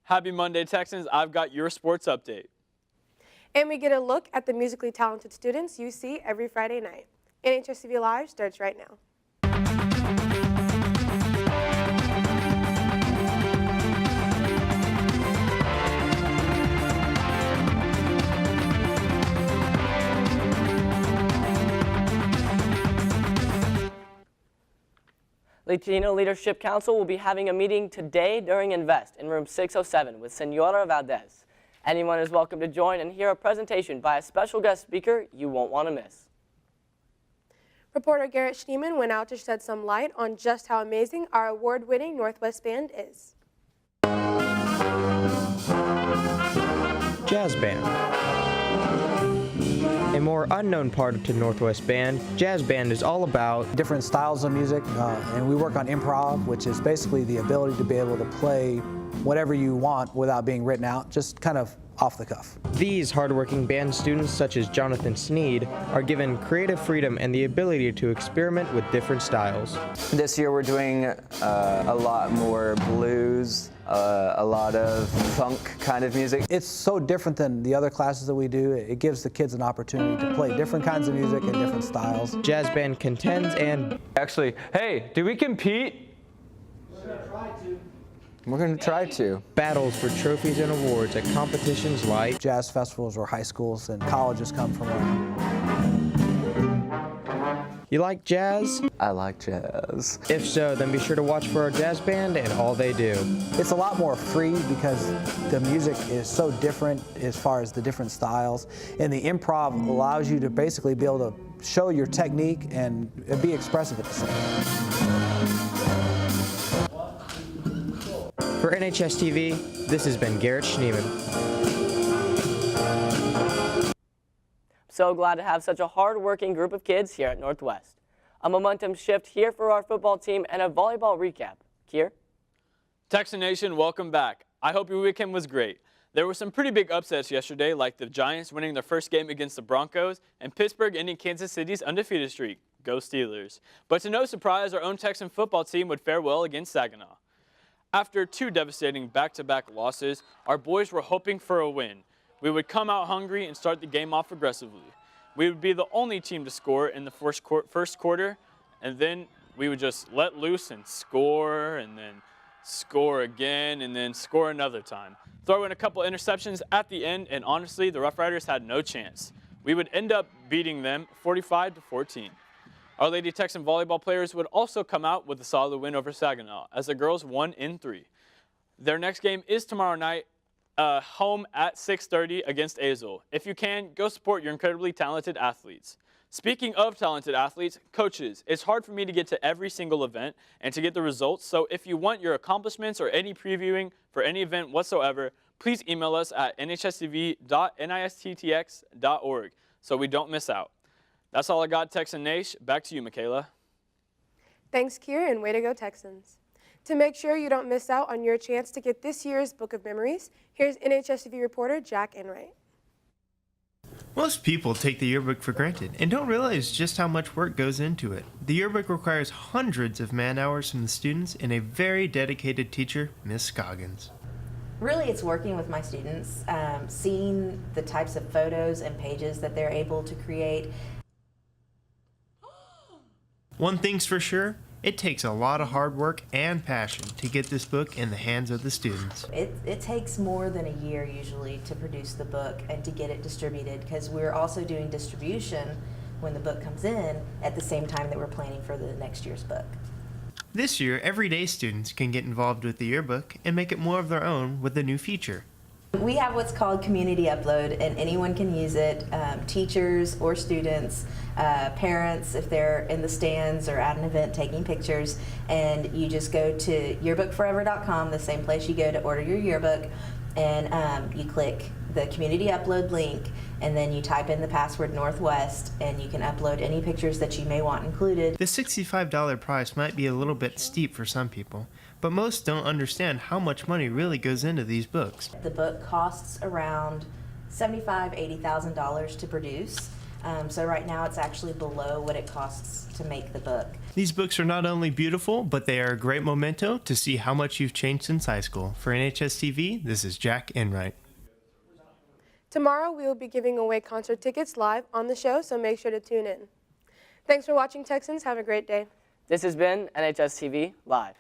Happy Monday, Texans. I've got your sports update. And we get a look at the musically talented students you see every Friday night. NHSTV Live starts right now. Latino Leadership Council will be having a meeting today during Invest in room 607 with Senora Valdez. Anyone is welcome to join and hear a presentation by a special guest speaker you won't want to miss. Reporter Garrett Schneeman went out to shed some light on just how amazing our award-winning Northwest Band is. Jazz Band. A more unknown part to Northwest Band, Jazz Band is all about different styles of music, and we work on improv, which is basically the ability to be able to play whatever you want without being written out, just kind of off the cuff. These hardworking band students, such as Jonathan Sneed, are given creative freedom and the ability to experiment with different styles. This year we're doing a lot more blues, a lot of funk kind of music. It's so different than the other classes that we do. It gives the kids an opportunity to play different kinds of music and different styles. Jazz Band contends and... Actually, hey, do we compete? We're going to try to. Battles for trophies and awards at competitions like jazz festivals where high schools and colleges come from. You like jazz? I like jazz. If so, then be sure to watch for our jazz band and all they do. It's a lot more free because the music is so different as far as the different styles, and the improv allows you to basically be able to show your technique and be expressive at the same time. For NHSTV, this has been Garrett Schneeman. So glad to have such a hard-working group of kids here at Northwest. A momentum shift here for our football team and a volleyball recap. Kier? Texan Nation, welcome back. I hope your weekend was great. There were some pretty big upsets yesterday, like the Giants winning their first game against the Broncos and Pittsburgh ending Kansas City's undefeated streak. Go Steelers. But to no surprise, our own Texan football team would fare well against Saginaw. After two devastating back-to-back losses, our boys were hoping for a win. We would come out hungry and start the game off aggressively. We would be the only team to score in the first quarter, and then we would just let loose and then score again, and then score another time. Throw in a couple interceptions at the end, and honestly, the Rough Riders had no chance. We would end up beating them 45-14. Our Lady Texan volleyball players would also come out with a solid win over Saginaw, as the girls won in 3. Their next game is tomorrow night, home at 6:30 against Azle. If you can, go support your incredibly talented athletes. Speaking of talented athletes, coaches, it's hard for me to get to every single event and to get the results, so if you want your accomplishments or any previewing for any event whatsoever, please email us at nhstv.nisttx.org so we don't miss out. That's all I got, Texan Nation. Back to you, Michaela. Thanks, Kier, and way to go, Texans. To make sure you don't miss out on your chance to get this year's Book of Memories, here's NHSTV reporter Jack Enright. Most people take the yearbook for granted and don't realize just how much work goes into it. The yearbook requires hundreds of man-hours from the students and a very dedicated teacher, Miss Scoggins. Really, it's working with my students, seeing the types of photos and pages that they're able to create. One thing's for sure, it takes a lot of hard work and passion to get this book in the hands of the students. It takes more than a year usually to produce the book and to get it distributed, because we're also doing distribution when the book comes in at the same time that we're planning for the next year's book. This year, everyday students can get involved with the yearbook and make it more of their own with a new feature. We have what's called community upload, and anyone can use it, teachers or students, parents if they're in the stands or at an event taking pictures, and you just go to yearbookforever.com, the same place you go to order your yearbook, and you click the community upload link, and then you type in the password Northwest, and you can upload any pictures that you may want included. The $65 price might be a little bit steep for some people, but most don't understand how much money really goes into these books. The book costs around $75,000 to $80,000 to produce. So right now it's actually below what it costs to make the book. These books are not only beautiful, but they are a great memento to see how much you've changed since high school. For NHSTV, this is Jack Enright. Tomorrow we will be giving away concert tickets live on the show, so make sure to tune in. Thanks for watching, Texans. Have a great day. This has been NHSTV Live.